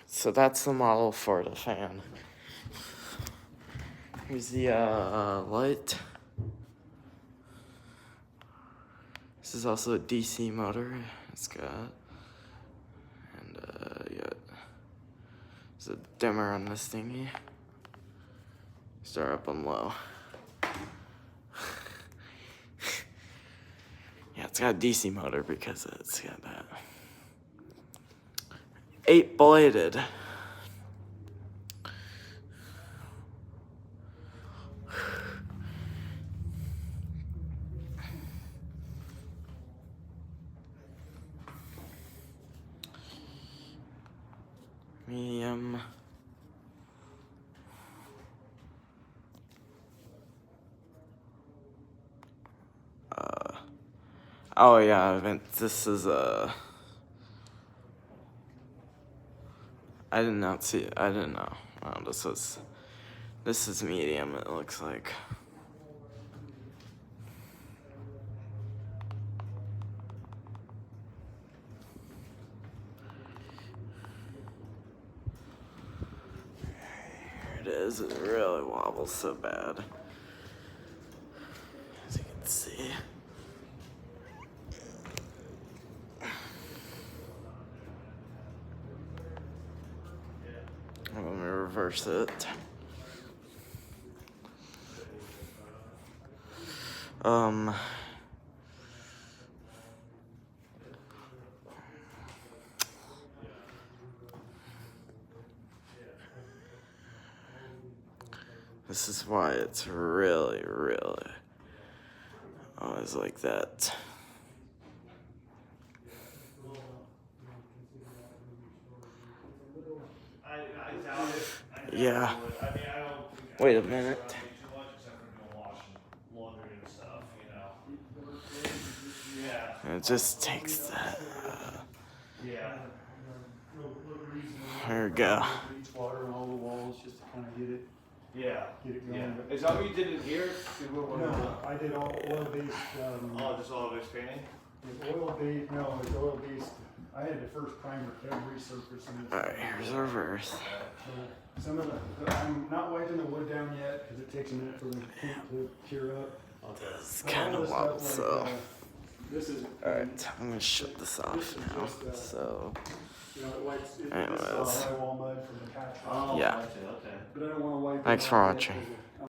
So that's the model for the fan. Here's the light. This is also a DC motor. It's got, and yeah, there's a dimmer on this thingy. Start up on low. Yeah, it's got a DC motor because it's got that 8-bladed. Medium. Oh yeah, this is I did not see it. I didn't know. Oh, this is medium. It looks like. Here it is. It really wobbles so bad, as you can see. Let me reverse it. This is why it's really, really always like that. Yeah. Wait a minute. It just takes that. There we go. Water on all the walls just to kind of get it. Yeah. Get it going. Yeah. Is that what you did in here? No, I did all oil-based. Just oil-based painting? Oil-based. No, it's oil-based. I had the first primer every surface. Alright, here's the reverse. Some of I'm not wiping the wood down yet because it takes a minute for the paint to cure up. It's kind of wobble, so. This is. Alright, I'm gonna shut this off now. So. You know, it wipes. Anyways. Drywall mud from the patch. Oh, Yeah. okay. But I don't want to wipe. Thanks for watching.